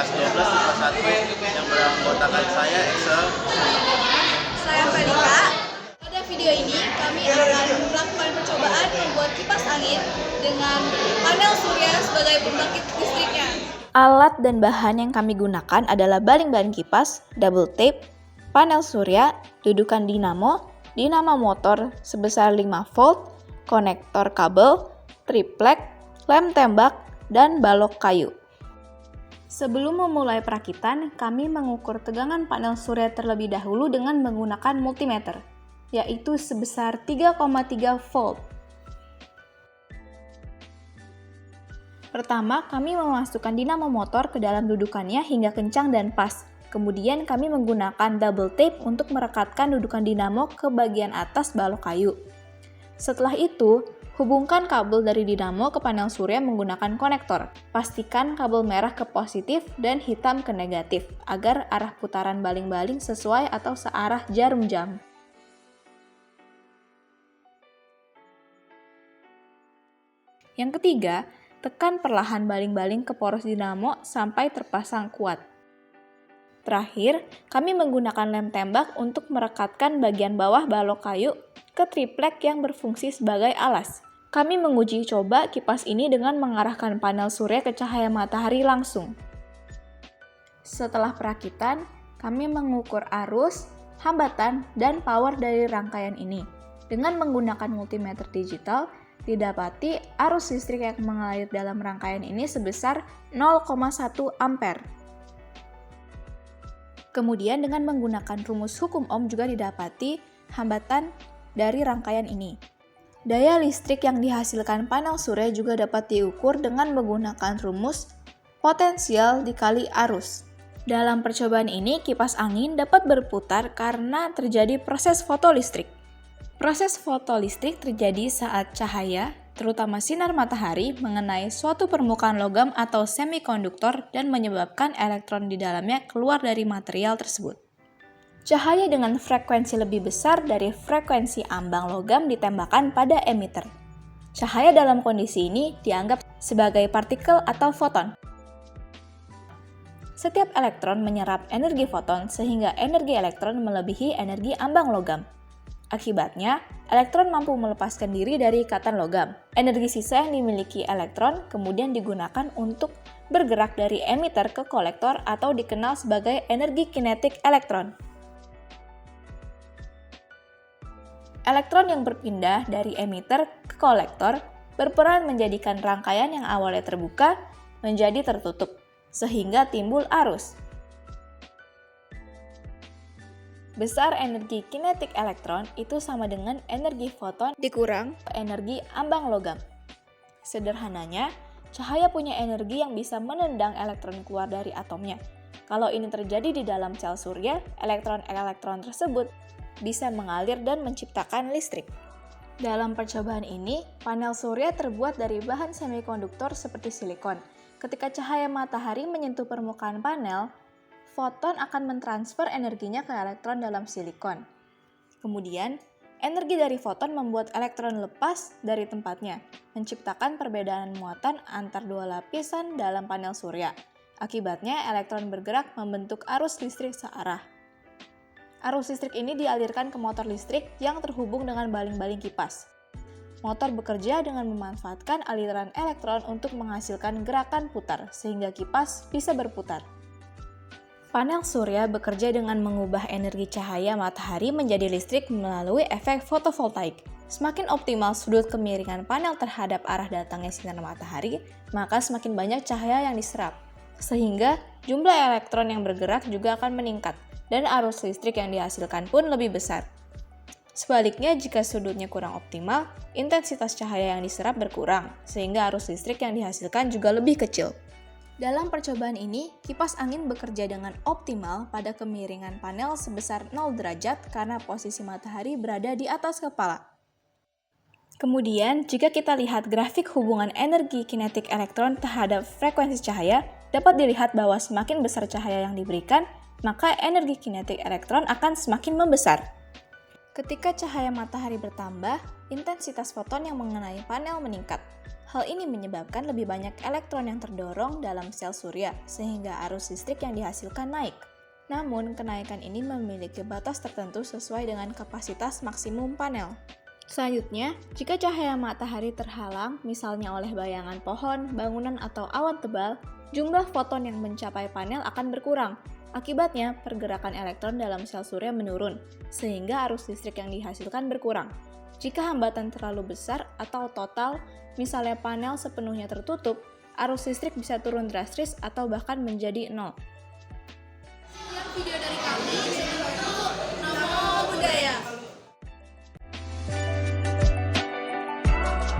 kelas 12 IPA 1 yang beranggotakan saya Excel. Saya Felika. Pada video ini kami akan melakukan percobaan membuat kipas angin dengan panel surya sebagai pembangkit listriknya. Alat dan bahan yang kami gunakan adalah baling-baling kipas, double tape, panel surya, dudukan dinamo motor sebesar 5 volt, konektor kabel, triplek, lem tembak, dan balok kayu. Sebelum memulai perakitan, kami mengukur tegangan panel surya terlebih dahulu dengan menggunakan multimeter, yaitu sebesar 3,3 volt. Pertama, kami memasukkan dinamo motor ke dalam dudukannya hingga kencang dan pas. Kemudian kami menggunakan double tape untuk merekatkan dudukan dinamo ke bagian atas balok kayu. Setelah itu, hubungkan kabel dari dinamo ke panel surya menggunakan konektor. Pastikan kabel merah ke positif dan hitam ke negatif, agar arah putaran baling-baling sesuai atau searah jarum jam. Yang ketiga, tekan perlahan baling-baling ke poros dinamo sampai terpasang kuat. Terakhir, kami menggunakan lem tembak untuk merekatkan bagian bawah balok kayu ke triplek yang berfungsi sebagai alas. Kami menguji coba kipas ini dengan mengarahkan panel surya ke cahaya matahari langsung. Setelah perakitan, kami mengukur arus, hambatan, dan power dari rangkaian ini. Dengan menggunakan multimeter digital, didapati arus listrik yang mengalir dalam rangkaian ini sebesar 0,1 ampere. Kemudian dengan menggunakan rumus hukum Ohm juga didapati hambatan dari rangkaian ini. Daya listrik yang dihasilkan panel surya juga dapat diukur dengan menggunakan rumus potensial dikali arus. Dalam percobaan ini, kipas angin dapat berputar karena terjadi proses fotolistrik. Proses fotolistrik terjadi saat cahaya, terutama sinar matahari, mengenai suatu permukaan logam atau semikonduktor dan menyebabkan elektron di dalamnya keluar dari material tersebut. Cahaya dengan frekuensi lebih besar dari frekuensi ambang logam ditembakkan pada emitter. Cahaya dalam kondisi ini dianggap sebagai partikel atau foton. Setiap elektron menyerap energi foton sehingga energi elektron melebihi energi ambang logam. Akibatnya, elektron mampu melepaskan diri dari ikatan logam. Energi sisa yang dimiliki elektron kemudian digunakan untuk bergerak dari emitter ke kolektor atau dikenal sebagai energi kinetik elektron. Elektron yang berpindah dari emitter ke kolektor berperan menjadikan rangkaian yang awalnya terbuka menjadi tertutup, sehingga timbul arus. Besar energi kinetik elektron itu sama dengan energi foton dikurang energi ambang logam. Sederhananya, cahaya punya energi yang bisa menendang elektron keluar dari atomnya. Kalau ini terjadi di dalam sel surya, elektron-elektron tersebut bisa mengalir dan menciptakan listrik. Dalam percobaan ini, panel surya terbuat dari bahan semikonduktor seperti silikon. Ketika cahaya matahari menyentuh permukaan panel, foton akan mentransfer energinya ke elektron dalam silikon. Kemudian, energi dari foton membuat elektron lepas dari tempatnya, menciptakan perbedaan muatan antar dua lapisan dalam panel surya. Akibatnya, elektron bergerak membentuk arus listrik searah. Arus listrik ini dialirkan ke motor listrik yang terhubung dengan baling-baling kipas. Motor bekerja dengan memanfaatkan aliran elektron untuk menghasilkan gerakan putar, sehingga kipas bisa berputar. Panel surya bekerja dengan mengubah energi cahaya matahari menjadi listrik melalui efek fotovoltaik. Semakin optimal sudut kemiringan panel terhadap arah datangnya sinar matahari, maka semakin banyak cahaya yang diserap. Sehingga jumlah elektron yang bergerak juga akan meningkat, dan arus listrik yang dihasilkan pun lebih besar. Sebaliknya, jika sudutnya kurang optimal, intensitas cahaya yang diserap berkurang, sehingga arus listrik yang dihasilkan juga lebih kecil. Dalam percobaan ini, kipas angin bekerja dengan optimal pada kemiringan panel sebesar 0 derajat karena posisi matahari berada di atas kepala. Kemudian, jika kita lihat grafik hubungan energi kinetik elektron terhadap frekuensi cahaya, dapat dilihat bahwa semakin besar cahaya yang diberikan, maka energi kinetik elektron akan semakin membesar. Ketika cahaya matahari bertambah, intensitas foton yang mengenai panel meningkat. Hal ini menyebabkan lebih banyak elektron yang terdorong dalam sel surya, sehingga arus listrik yang dihasilkan naik. Namun, kenaikan ini memiliki batas tertentu sesuai dengan kapasitas maksimum panel. Selanjutnya, jika cahaya matahari terhalang, misalnya oleh bayangan pohon, bangunan, atau awan tebal, jumlah foton yang mencapai panel akan berkurang. Akibatnya, pergerakan elektron dalam sel surya menurun, sehingga arus listrik yang dihasilkan berkurang. Jika hambatan terlalu besar atau total, misalnya panel sepenuhnya tertutup, arus listrik bisa turun drastis atau bahkan menjadi nol. Sekian video dari